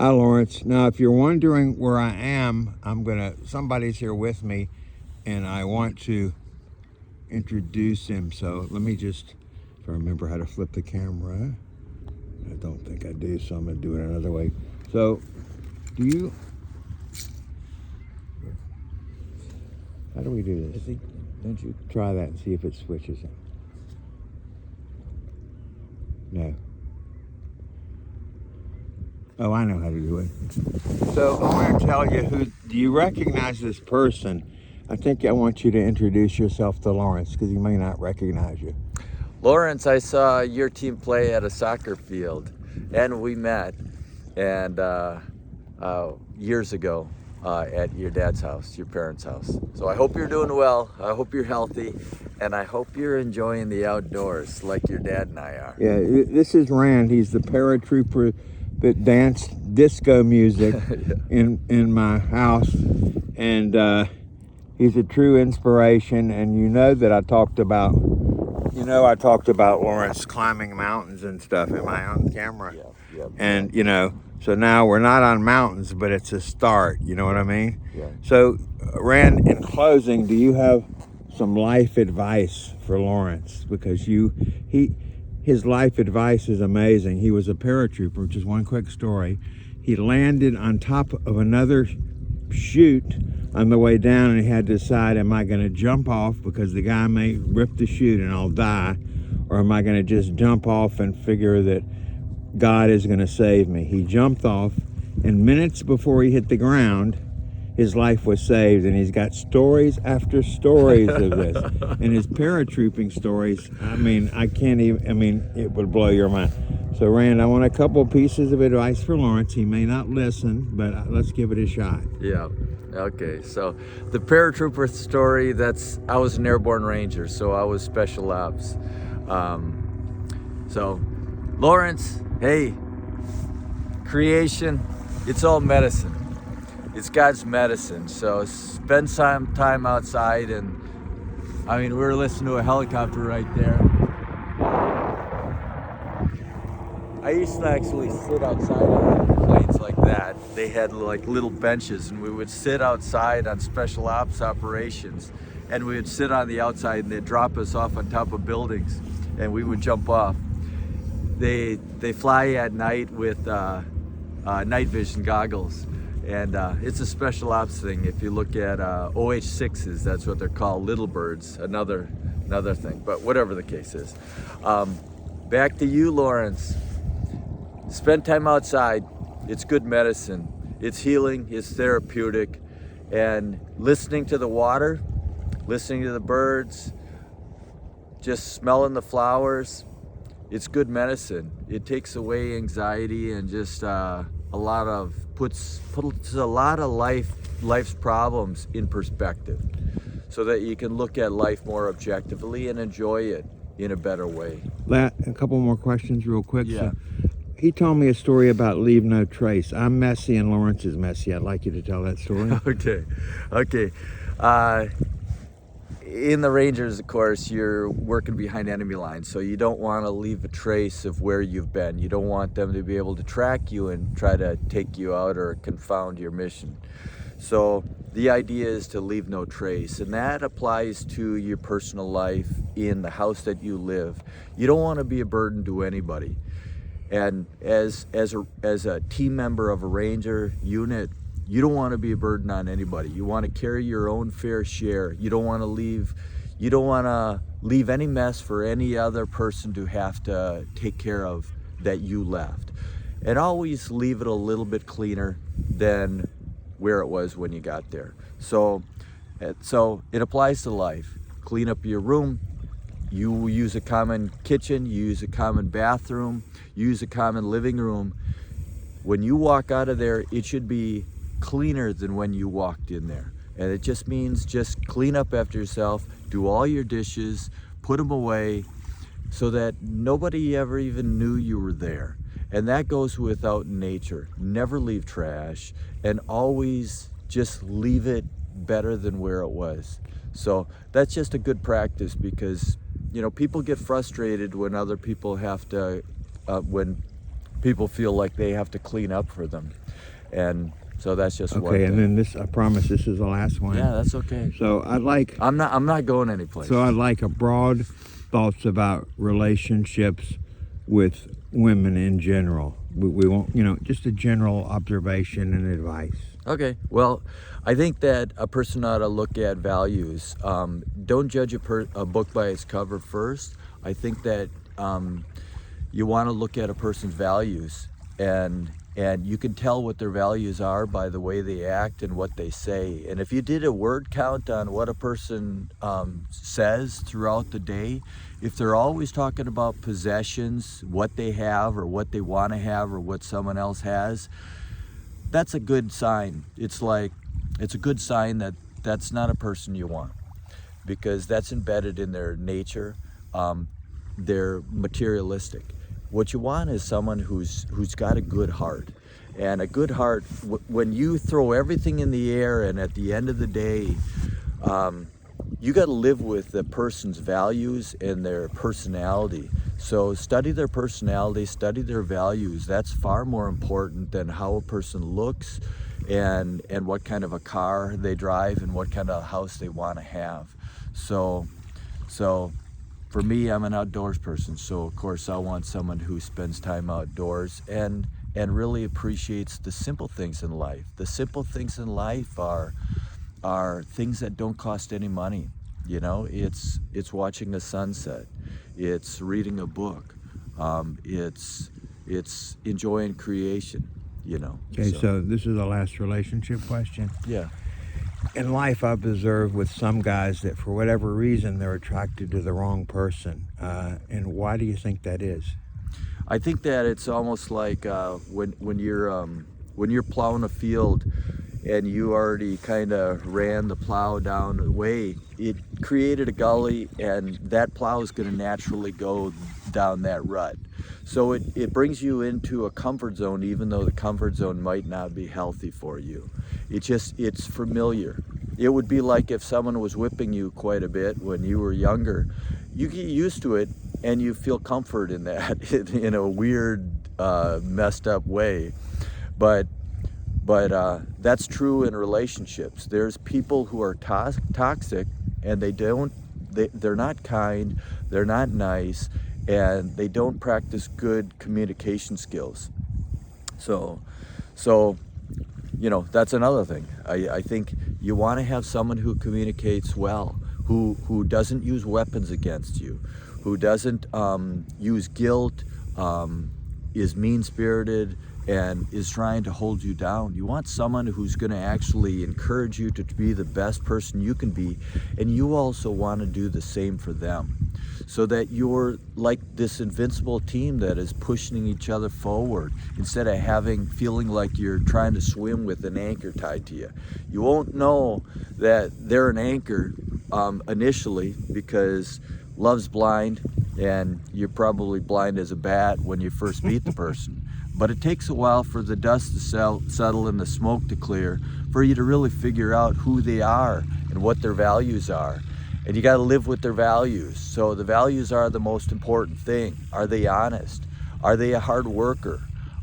Hi, Lawrence. Now, if you're wondering where I am, somebody's here with me, and I want to introduce him. So let me just, if I remember how to flip the camera. I don't think I do, so I'm going to do it another way. So, how do we do this? Don't you try that and see if it switches? No. Oh, I know how to do it. So I want to tell you do you recognize this person? I think I want you to introduce yourself to Lawrence because he may not recognize you. Lawrence, I saw your team play at a soccer field, and we met years ago at your dad's house, your parents' house. So I hope you're doing well. I hope you're healthy, and I hope you're enjoying the outdoors like your dad and I are. Yeah, this is Rand. He's the paratrooper that danced disco music in my house, and he's a true inspiration. And that I talked about Lawrence climbing mountains and stuff. Am I on camera? Yeah. And so now we're not on mountains, but it's a start. You know what I mean? Yeah. So, Rand, in closing, do you have some life advice for Lawrence? Because his life advice is amazing. He was a paratrooper, which is one quick story. He landed on top of another chute on the way down, and he had to decide, am I going to jump off because the guy may rip the chute and I'll die, or am I going to just jump off and figure that God is going to save me? He jumped off, and minutes before he hit the ground, his life was saved. And he's got stories after stories of this. And his paratrooping stories, it would blow your mind. So, Rand, I want a couple pieces of advice for Lawrence. He may not listen, but let's give it a shot. Yeah. Okay. So the paratrooper story, I was an airborne ranger, so I was special ops. So Lawrence, hey, creation, it's all medicine. It's God's medicine. So spend some time outside, and we were listening to a helicopter right there. I used to actually sit outside on planes like that. They had like little benches, and we would sit outside on special ops operations, and we would sit on the outside, and they'd drop us off on top of buildings, and we would jump off. They fly at night with night vision goggles, and it's a special ops thing. If you look at OH-6s, that's what they're called, little birds, another thing, but whatever the case is. Back to you, Lawrence. Spend time outside. It's good medicine. It's healing, it's therapeutic, and listening to the water, listening to the birds, just smelling the flowers, it's good medicine. It takes away anxiety and just puts a lot of life's problems in perspective, so that you can look at life more objectively and enjoy it in a better way. A couple more questions real quick. Yeah. So, he told me a story about leave no trace. I'm messy and Lawrence is messy. I'd like you to tell that story. Okay. In the Rangers, of course, you're working behind enemy lines, so you don't want to leave a trace of where you've been. You don't want them to be able to track you and try to take you out or confound your mission. So the idea is to leave no trace, and that applies to your personal life in the house that you live. You don't want to be a burden to anybody. And as a team member of a Ranger unit, you don't want to be a burden on anybody. You want to carry your own fair share. You don't want to leave any mess for any other person to have to take care of that you left. And always leave it a little bit cleaner than where it was when you got there. So it applies to life. Clean up your room. You use a common kitchen, you use a common bathroom, you use a common living room. When you walk out of there, it should be cleaner than when you walked in there. And it just means just clean up after yourself, do all your dishes, put them away, so that nobody ever even knew you were there. And that goes without nature. Never leave trash, and always just leave it better than where it was. So that's just a good practice, because people get frustrated when other people have to, when people feel like they have to clean up for them. And so that's just one Okay, and thing. then this, I promise this is the last one. Yeah, that's okay. So I'm not going anyplace. So I'd like a broad thoughts about relationships with women in general. We want, just a general observation and advice. Okay. Well, I think that a person ought to look at values. Don't judge a book by its cover first. I think that you want to look at a person's values, and you can tell what their values are by the way they act and what they say. And if you did a word count on what a person says throughout the day, if they're always talking about possessions, what they have or what they want to have or what someone else has, that's a good sign. It's a good sign that that's not a person you want, because that's embedded in their nature. They're materialistic. What you want is someone who's got a good heart. And a good heart, when you throw everything in the air and at the end of the day, you got to live with the person's values and their personality. So study their personality, study their values. That's far more important than how a person looks and what kind of a car they drive and what kind of house they want to have. So for me, I'm an outdoors person, so of course I want someone who spends time outdoors and really appreciates the simple things in life. The simple things in life are things that don't cost any money. It's watching a sunset, it's reading a book, it's enjoying creation. Okay, so this is the last relationship question. Yeah. In life, I've observed with some guys that for whatever reason they're attracted to the wrong person. And why do you think that is? I think that it's almost like when you're plowing a field and you already kind of ran the plow down the way, it created a gully, and that plow is going to naturally go down that rut. So it brings you into a comfort zone, even though the comfort zone might not be healthy for you. It's familiar. It would be like if someone was whipping you quite a bit when you were younger. You get used to it and you feel comfort in that in a weird, messed up way. But that's true in relationships. There's people who are toxic, and they're not kind, they're not nice, and they don't practice good communication skills. So that's another thing. I think you want to have someone who communicates well, who doesn't use weapons against you, who doesn't use guilt, is mean-spirited, and is trying to hold you down. You want someone who's going to actually encourage you to be the best person you can be, and you also want to do the same for them, so that you're like this invincible team that is pushing each other forward instead of feeling like you're trying to swim with an anchor tied to you. You won't know that they're an anchor initially, because love's blind, and you're probably blind as a bat when you first meet the person. But it takes a while for the dust to settle and the smoke to clear, for you to really figure out who they are and what their values are. And you got to live with their values. So the values are the most important thing. Are they honest? Are they a hard worker?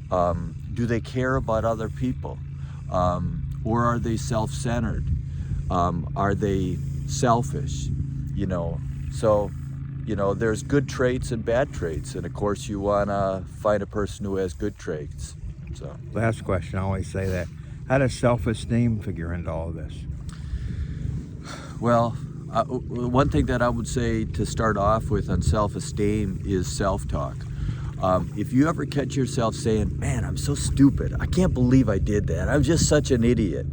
Do they care about other people? Or are they self-centered? Are they selfish? So there's good traits and bad traits, and of course you want to find a person who has good traits. So last question, I always say that. How does self-esteem figure into all of this? Well, one thing that I would say to start off with on self-esteem is self-talk. If you ever catch yourself saying, "Man, I'm so stupid. I can't believe I did that. I'm just such an idiot,"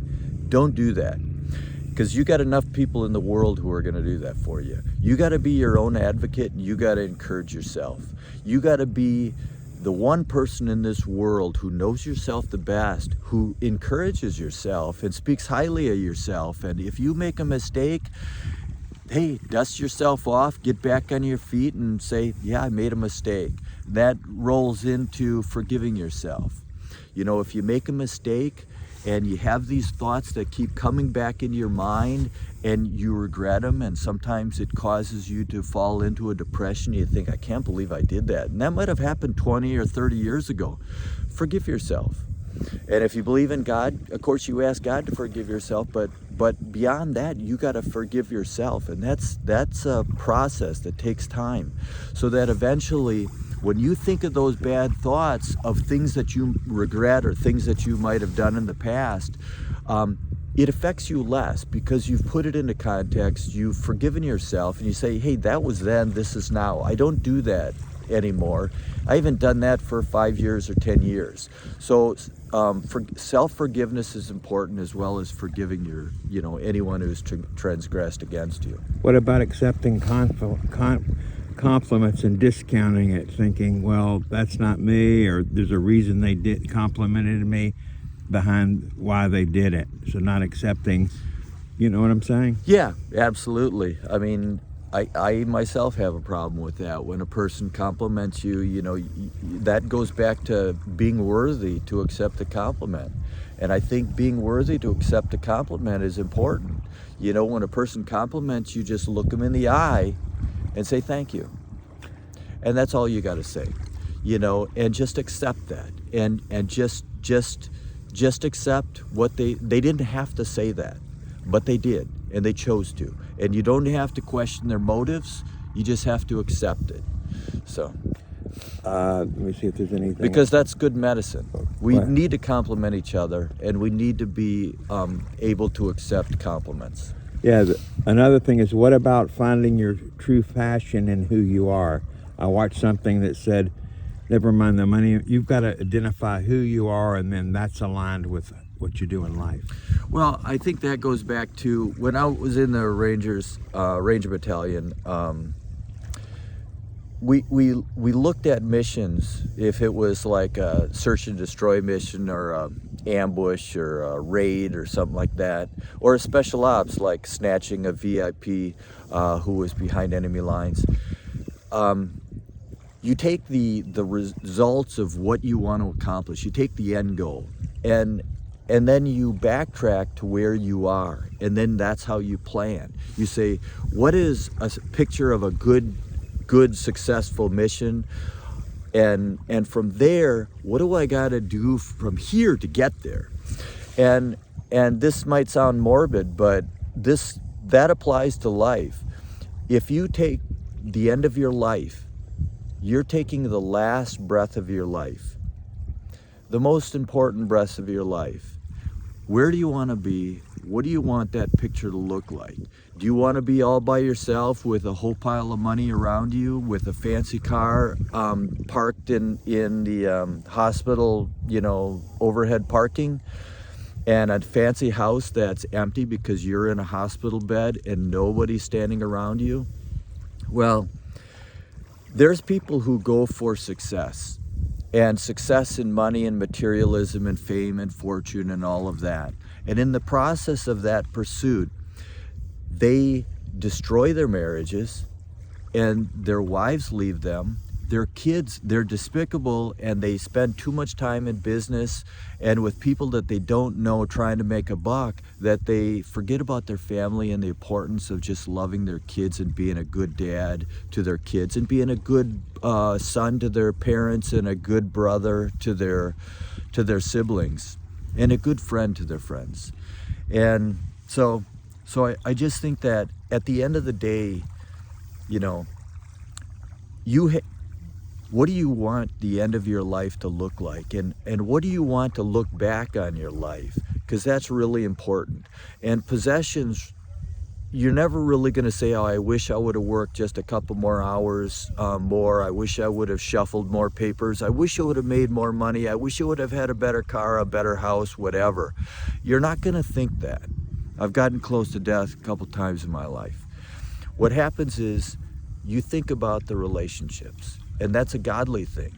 don't do that. Because you got enough people in the world who are going to do that for you. You got to be your own advocate, and you got to encourage yourself. You got to be the one person in this world who knows yourself the best, who encourages yourself and speaks highly of yourself. And if you make a mistake, hey, dust yourself off, get back on your feet and say, yeah, I made a mistake. That rolls into forgiving yourself. If you make a mistake and you have these thoughts that keep coming back into your mind, and you regret them, and sometimes it causes you to fall into a depression. You think, I can't believe I did that. And that might have happened 20 or 30 years ago. Forgive yourself. And if you believe in God, of course you ask God to forgive yourself, but beyond that, you got to forgive yourself. And that's a process that takes time, so that eventually when you think of those bad thoughts of things that you regret or things that you might have done in the past, it affects you less because you've put it into context, you've forgiven yourself, and you say, hey, that was then, this is now. I don't do that anymore. I haven't done that for 5 years or 10 years. So self-forgiveness is important, as well as forgiving anyone who's transgressed against you. What about accepting compliments and discounting it, thinking, well, that's not me, or there's a reason they complimented me behind why they did it? So not accepting, you know what I'm saying? Yeah, absolutely. I mean, I myself have a problem with that. When a person compliments you, that goes back to being worthy to accept a compliment. And I think being worthy to accept a compliment is important. When a person compliments you, just look them in the eye and say thank you. And that's all you got to say, and just accept that. And just accept what they didn't have to say that, but they did, and they chose to. And you don't have to question their motives, you just have to accept it. So let me see if there's anything. Because that's good medicine. We Right. need to compliment each other, and we need to be able to accept compliments. Yeah, another thing is, what about finding your true passion in who you are? I watched something that said, never mind the money, you've got to identify who you are, and then that's aligned with what you do in life. Well, I think that goes back to when I was in the Rangers, Ranger Battalion. We looked at missions, if it was like a search and destroy mission, or a ambush, or a raid, or something like that, or a special ops like snatching a VIP who was behind enemy lines. You take the results of what you want to accomplish. You take the end goal, and then you backtrack to where you are, and then that's how you plan. You say, what is a picture of a good successful mission, and from there, what do I got to do from here to get there? And this might sound morbid, but that applies to life. If you take the end of your life, you're taking the last breath of your life, the most important breath of your life. Where do you want to be? What do you want that picture to look like? Do you want to be all by yourself with a whole pile of money around you, with a fancy car parked in the hospital, overhead parking, and a fancy house that's empty because you're in a hospital bed and nobody's standing around you? Well, there's people who go for success, and success in money and materialism and fame and fortune and all of that. And in the process of that pursuit, they destroy their marriages, and their wives leave them. Their kids, they're despicable, and they spend too much time in business and with people that they don't know trying to make a buck, that they forget about their family and the importance of just loving their kids and being a good dad to their kids, and being a good son to their parents, and a good brother to their siblings, and a good friend to their friends. And so I just think that at the end of the day, what do you want the end of your life to look like? And what do you want to look back on your life? Because that's really important. And possessions, you're never really going to say, oh, I wish I would have worked just a couple more hours more. I wish I would have shuffled more papers. I wish I would have made more money. I wish I would have had a better car, a better house, whatever. You're not going to think that. I've gotten close to death a couple times in my life. What happens is you think about the relationships. And that's a godly thing.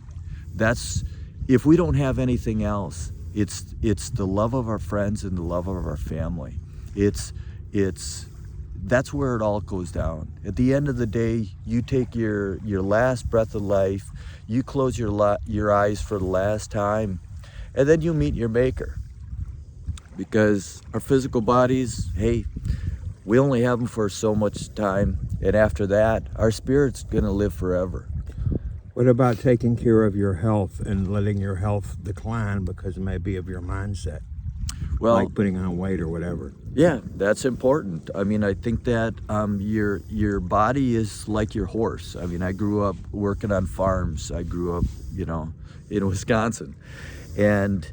That's, if we don't have anything else, it's the love of our friends and the love of our family. That's where it all goes down. At the end of the day, you take your last breath of life, you close your eyes for the last time, and then you meet your maker. because our physical bodies, hey, we only have them for so much time, and after that, our spirit's gonna live forever. What about taking care of your health and letting your health decline because maybe of your mindset, Well, like putting on weight or whatever? yeah, that's important. I mean, I think that your body is like your horse. I mean, I grew up working on farms. I grew up, in Wisconsin, and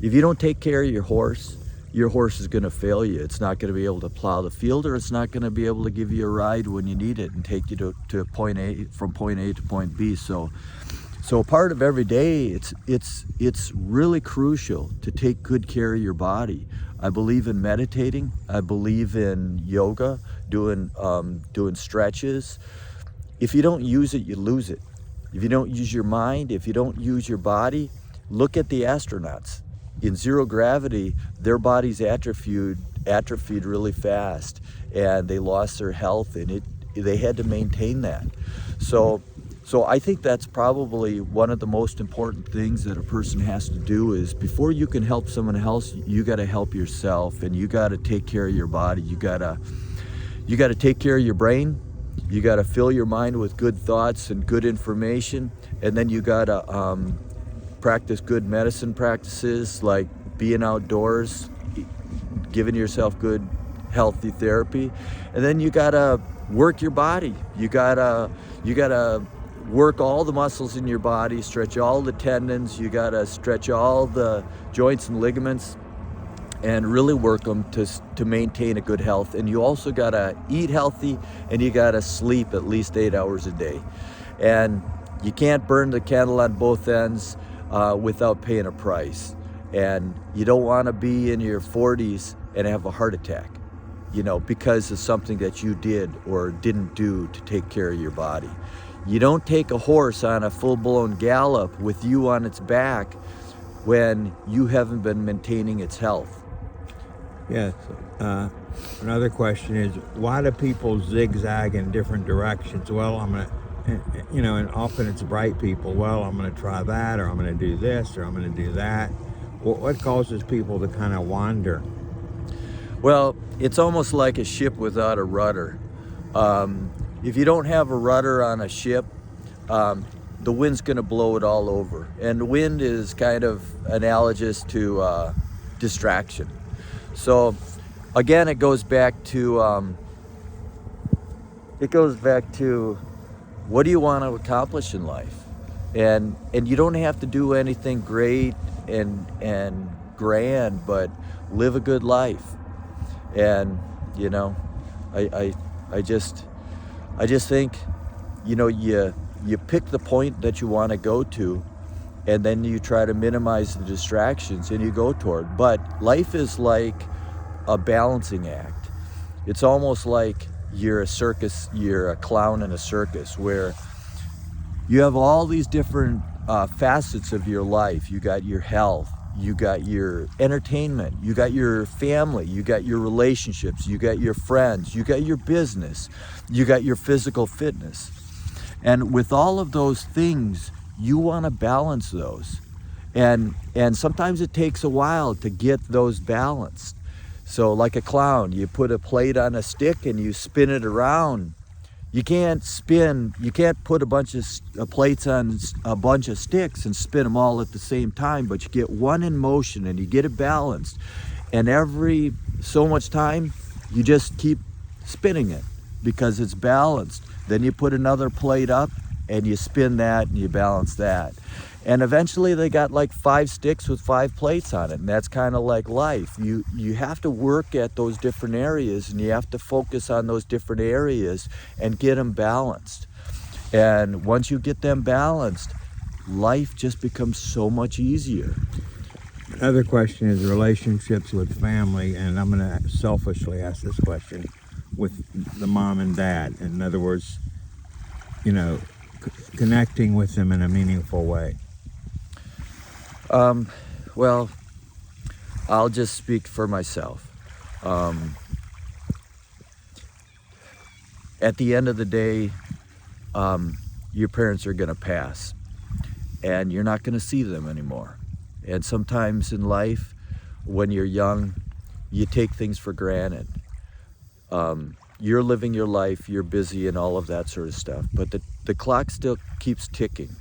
if you don't take care of your horse is going to fail you. It's not going to be able to plow the field, or it's not going to be able to give you a ride when you need it and take you to point A, from point A to point B. So a part of every day, it's really crucial to take good care of your body. I believe in meditating. I believe in yoga, doing stretches. If you don't use it, you lose it. If you don't use your mind, if you don't use your body, look at the astronauts. In zero gravity, their bodies atrophied really fast, and they lost their health, and they had to maintain that. So I think that's probably one of the most important things that a person has to do is, before you can help someone else, you got to help yourself, and you got to take care of your body. You got to take care of your brain. You got to fill your mind with good thoughts and good information, and then you got to practice good medicine practices like being outdoors, giving yourself good healthy therapy, and then you gotta work your body. You gotta work all the muscles in your body, stretch all the tendons. You gotta stretch all the joints and ligaments, and really work them to maintain a good health. And you also gotta eat healthy, and you gotta sleep at least 8 hours a day. And you can't burn the candle on both ends without paying a price. And you don't want to be in your 40s and have a heart attack, because of something that you did or didn't do to take care of your body. You don't take a horse on a full-blown gallop with you on its back when you haven't been maintaining its health. Yes. Another question is, why do people zigzag in different directions? Well, I'm going to, and often it's bright people. Well, I'm going to try that, or I'm going to do this, or I'm going to do that. What causes people to kind of wander? Well, it's almost like a ship without a rudder. If you don't have a rudder on a ship, the wind's going to blow it all over. And the wind is kind of analogous to distraction. So again, it goes back to what do you want to accomplish in life? And you don't have to do anything great and grand, but live a good life. And I just think, you pick the point that you want to go to, and then you try to minimize the distractions and you go toward. But life is like a balancing act. It's almost like you're a clown in a circus, where you have all these different facets of your life. You got your health, you got your entertainment, you got your family, you got your relationships, you got your friends, you got your business, you got your physical fitness. And with all of those things, you want to balance those. And sometimes it takes a while to get those balanced. So like a clown, you put a plate on a stick and you spin it around. You can't put a bunch of plates on a bunch of sticks and spin them all at the same time, but you get one in motion and you get it balanced. And every so much time, you just keep spinning it because it's balanced. Then you put another plate up and you spin that and you balance that. And eventually they got like 5 sticks with 5 plates on it. And that's kind of like life. You have to work at those different areas, and you have to focus on those different areas and get them balanced. And once you get them balanced, life just becomes so much easier. Another question is relationships with family, and I'm going to selfishly ask this question with the mom and dad. In other words, connecting with them in a meaningful way. Well, I'll just speak for myself. At the end of the day, your parents are going to pass, and you're not going to see them anymore. And sometimes in life, when you're young, you take things for granted. You're living your life, you're busy and all of that sort of stuff, but the clock still keeps ticking.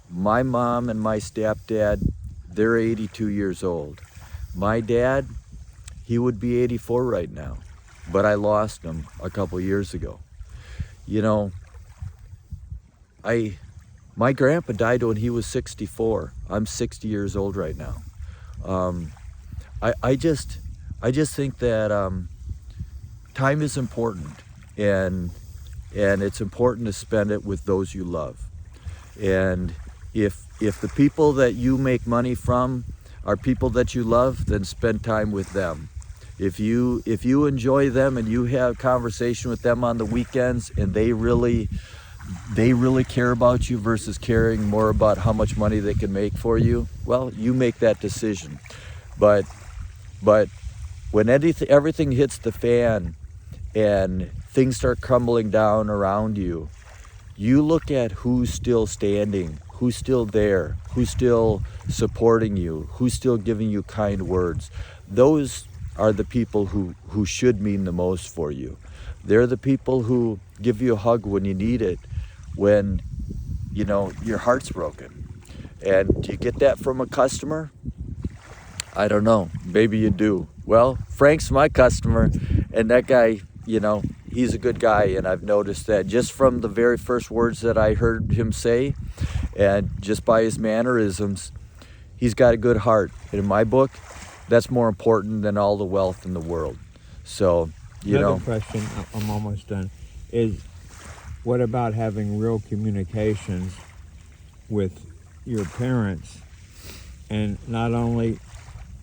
My mom and my stepdad, they're 82 years old. My dad, he would be 84 right now, but I lost him a couple years ago. You know, my grandpa died when he was 64. I'm 60 years old right now. I just think that time is important, and it's important to spend it with those you love. And if the people that you make money from are people that you love, then spend time with them. If you enjoy them and you have conversation with them on the weekends, and they really care about you versus caring more about how much money they can make for you, well, you make that decision. But when everything hits the fan and things start crumbling down around you, you look at who's still standing, who's still there, who's still supporting you, who's still giving you kind words. Those are the people who should mean the most for you. They're the people who give you a hug when you need it, when, you know, your heart's broken. And do you get that from a customer? I don't know. Maybe you do. Well, Frank's my customer, and that guy, you know, he's a good guy, and I've noticed that just from the very first words that I heard him say, and just by his mannerisms, he's got a good heart. And in my book, that's more important than all the wealth in the world. So, you Another know. question, I'm almost done, is what about having real communications with your parents, and not only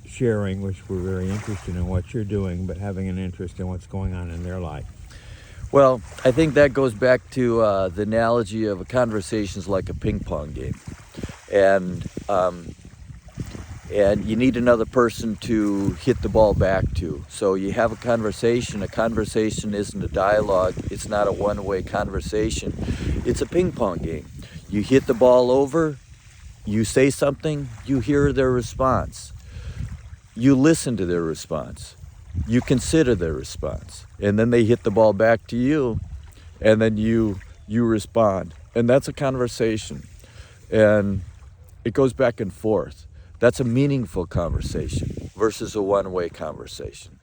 sharing, which we're very interested in what you're doing, but having an interest in what's going on in their life? Well, I think that goes back to the analogy of a conversation's like a ping pong game. And you need another person to hit the ball back to. So you have a conversation. A conversation isn't a dialogue. It's not a one-way conversation. It's a ping pong game. You hit the ball over, you say something, you hear their response. You listen to their response. You consider their response. And then they hit the ball back to you, and then you respond. And that's a conversation. And it goes back and forth. That's a meaningful conversation versus a one-way conversation.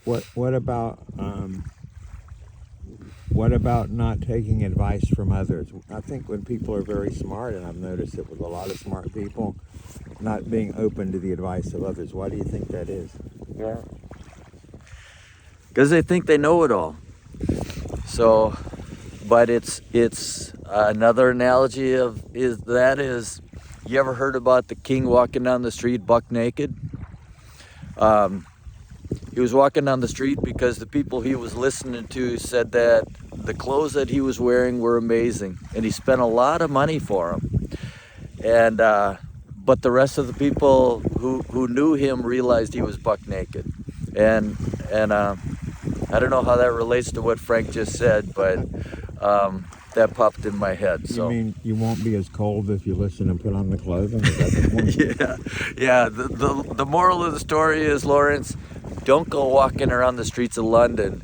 What about not taking advice from others? I think when people are very smart, and I've noticed it with a lot of smart people, not being open to the advice of others. Why do you think that is? Yeah. Because they think they know it all. So, but it's another analogy is you ever heard about the king walking down the street buck naked? He was walking down the street because the people he was listening to said that the clothes that he was wearing were amazing, and he spent a lot of money for them. And but the rest of the people who knew him realized he was buck naked. And I don't know how that relates to what Frank just said, but that popped in my head. So. You mean you won't be as cold if you listen and put on the clothing? Is that the point? Yeah. The moral of the story is, Lawrence, don't go walking around the streets of London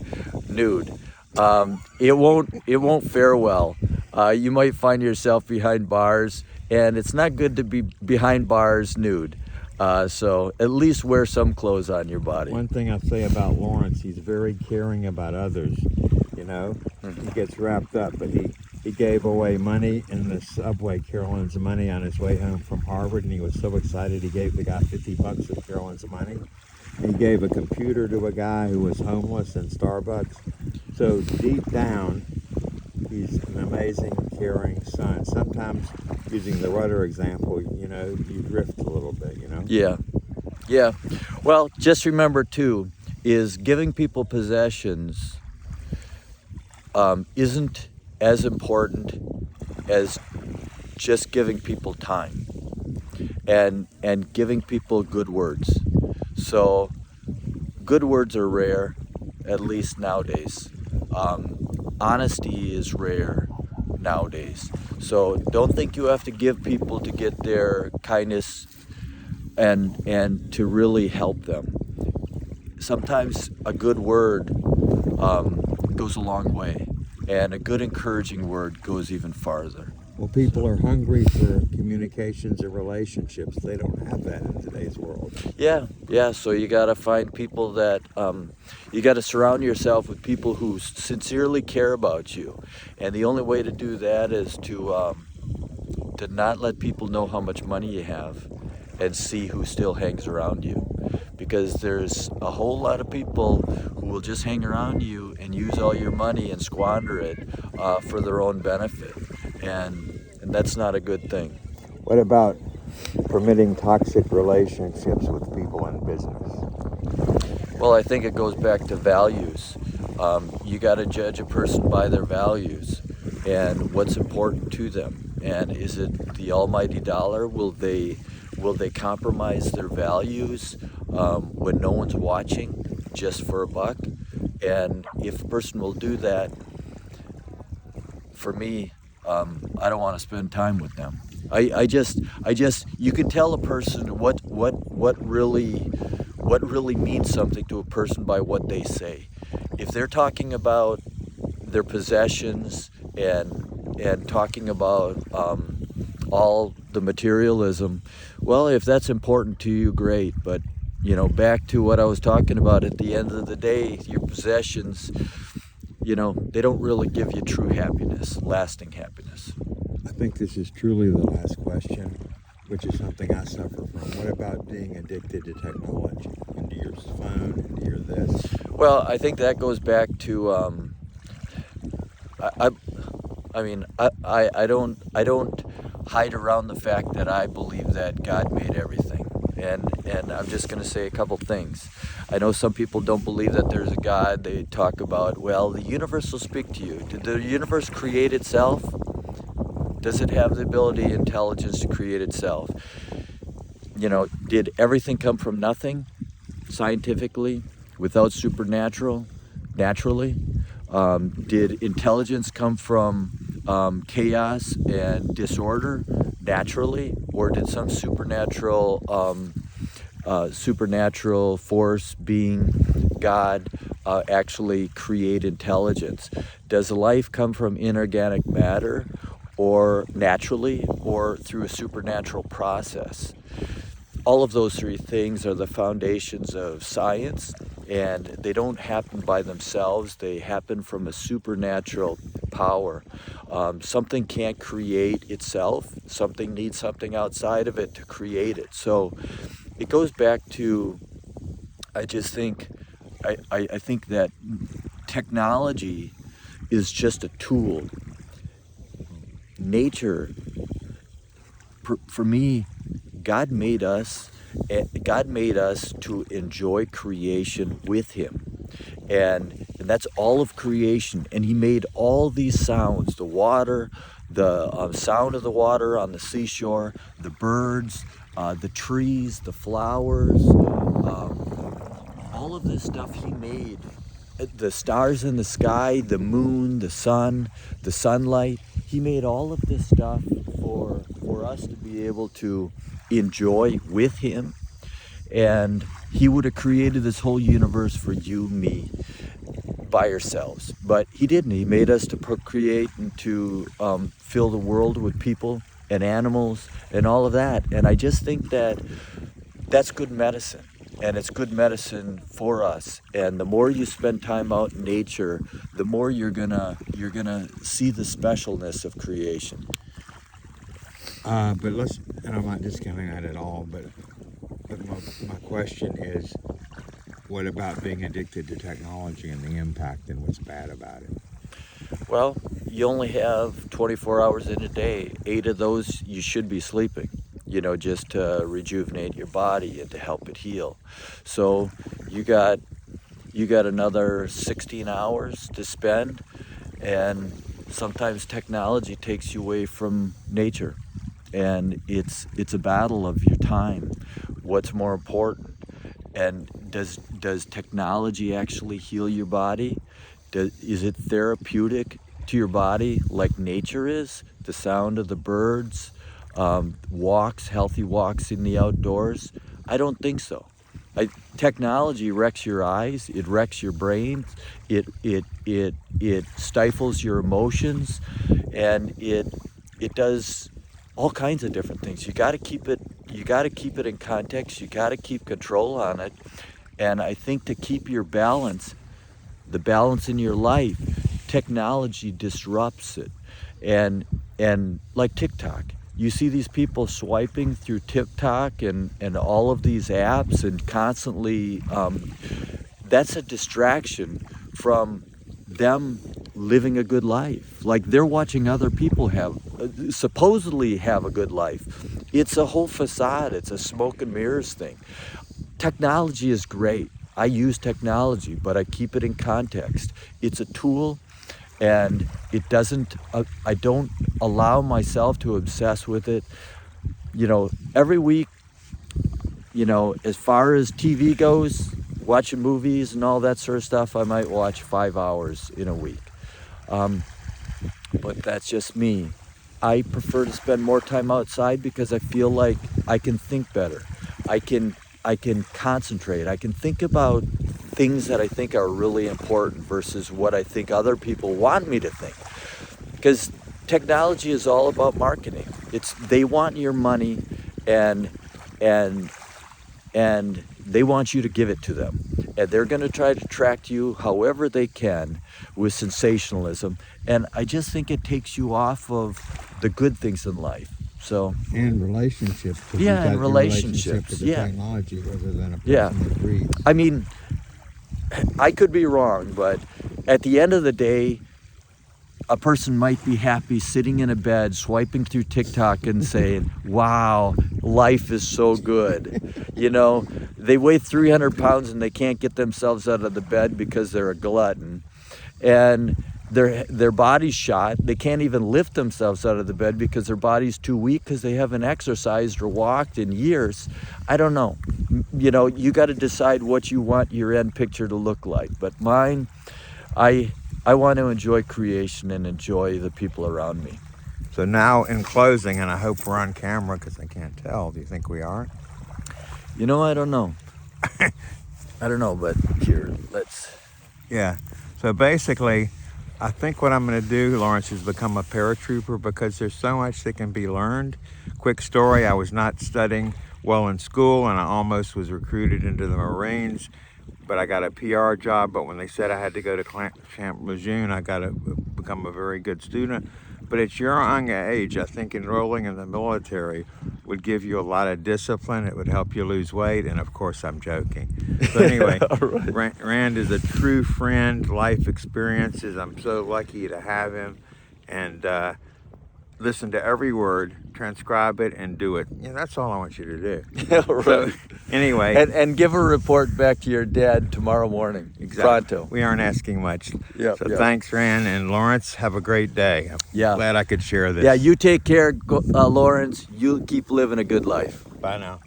nude. It won't fare well. You might find yourself behind bars, and it's not good to be behind bars nude. So at least wear some clothes on your body. One thing I say about Lawrence, he's very caring about others. You know, he gets wrapped up, but he gave away money in the subway, Carolyn's money, on his way home from Harvard, and he was so excited he gave the guy $50 of Carolyn's money. He gave a computer to a guy who was homeless in Starbucks. So deep down, he's an amazing, caring son. Sometimes, using the rudder example, you know, you drift a little bit, you know? Yeah. Well, just remember, too, is giving people possessions isn't as important as just giving people time and giving people good words. So good words are rare, at least nowadays. Honesty is rare nowadays. So don't think you have to give people to get their kindness and to really help them. sometimes a good word goes a long way, and a good encouraging word goes even farther. Well, people are hungry for communications and relationships. They don't have that in today's world. Yeah. So you got to find people that you got to surround yourself with people who sincerely care about you, and the only way to do that is to not let people know how much money you have, and see who still hangs around you, because there's a whole lot of people who will just hang around you and use all your money and squander it for their own benefit, and that's not a good thing. What about permitting toxic relationships with people in business? Well, I think it goes back to values. You got to judge a person by their values and what's important to them. And is it the almighty dollar? Will they compromise their values when no one's watching, just for a buck? And if a person will do that, for me, I don't want to spend time with them. I just, you can tell a person what really means something to a person by what they say. If they're talking about their possessions and talking about all the materialism, well, if that's important to you, great. But back to what I was talking about, at the end of the day, your possessions, they don't really give you true happiness, lasting happiness. I think this is truly the last question, which is something I suffer from. What about being addicted to technology, into your phone, into your this? Well, I think that goes back to I don't hide around the fact that I believe that God made everything, and I'm just going to say a couple things. I know some people don't believe that there's a God. They talk about, well, the universe will speak to you. Did the universe create itself? Does it have the ability, intelligence to create itself? Did everything come from nothing, scientifically, without supernatural, naturally? Did intelligence come from chaos and disorder, naturally? Or did some supernatural force, being, God, actually create intelligence? Does life come from inorganic matter, or naturally, or through a supernatural process? All of those three things are the foundations of science, and they don't happen by themselves. They happen from a supernatural power. Something can't create itself. Something needs something outside of it to create it. So it goes back to, I think that technology is just a tool. Nature, for me, God made us to enjoy creation with Him, and that's all of creation. And He made all these sounds: the water, the sound of the water on the seashore, the birds, the trees, the flowers, all of this stuff He made. The stars in the sky, the moon, the sun, the sunlight. He made all of this stuff for us to be able to enjoy with Him. And He would have created this whole universe for you, me, by ourselves. But He didn't. He made us to procreate and to fill the world with people and animals and all of that. And I just think that that's good medicine. And it's good medicine for us. And the more you spend time out in nature, the more you're gonna see the specialness of creation. But and I'm not discounting that at all, but my question is, what about being addicted to technology and the impact and what's bad about it? Well, you only have 24 hours in a day. 8 of those you should be sleeping, just to rejuvenate your body and to help it heal. So you got another 16 hours to spend, and sometimes technology takes you away from nature, and it's a battle of your time. What's more important? And does technology actually heal your body? Is it therapeutic to your body like nature is? The sound of the birds, healthy walks in the outdoors? I don't think so. Technology wrecks your eyes, it wrecks your brain, it stifles your emotions, and it does all kinds of different things. You got to keep it in context. You got to keep control on it. And I think to keep your balance, the balance in your life, technology disrupts it. And like TikTok, you see these people swiping through TikTok and all of these apps and constantly, that's a distraction from them living a good life. Like they're watching other people supposedly have a good life. It's a whole facade. It's a smoke and mirrors thing. Technology is great. I use technology, but I keep it in context. It's a tool, and it doesn't, I don't allow myself to obsess with it. You know, every week, you know, as far as TV goes, watching movies and all that sort of stuff, I might watch 5 hours in a week. But that's just me. I prefer to spend more time outside because I feel like I can think better. I can concentrate. I can think about things that I think are really important versus what I think other people want me to think. Because technology is all about marketing. They want your money, and they want you to give it to them. And they're going to try to attract you however they can with sensationalism. And I just think it takes you off of the good things in life. So, and relationships. Yeah, and relationships. Relationship with the technology rather than a person Yeah. that breathes. I mean, I could be wrong, but at the end of the day, a person might be happy sitting in a bed, swiping through TikTok and saying, wow, life is so good. You know, they weigh 300 pounds and they can't get themselves out of the bed because they're a glutton. And their body's shot. They can't even lift themselves out of the bed because their body's too weak because they haven't exercised or walked in years. I don't know. You know, you got to decide what you want your end picture to look like. But mine, I want to enjoy creation and enjoy the people around me. So now, in closing, and I hope we're on camera because I can't tell. Do you think we are? You know, I don't know. I don't know, but here, let's... Yeah. So basically, I think what I'm going to do, Lawrence, is become a paratrooper because there's so much that can be learned. Quick story, I was not studying well in school and I almost was recruited into the Marines, but I got a PR job. But when they said I had to go to Camp Lejeune, I got to become a very good student. But at your young age, I think enrolling in the military would give you a lot of discipline. It would help you lose weight. And of course, I'm joking. So anyway, Right. Rand is a true friend, life experiences. I'm so lucky to have him. And listen to every word, transcribe it, and do it. Yeah, that's all I want you to do. Right. So, anyway. And give a report back to your dad tomorrow morning. Exactly. Pronto. We aren't asking much. Yep, So yep. thanks, Rand. And Lawrence, have a great day. I'm Yeah. glad I could share this. Yeah, you take care, Lawrence. You keep living a good life. Bye now.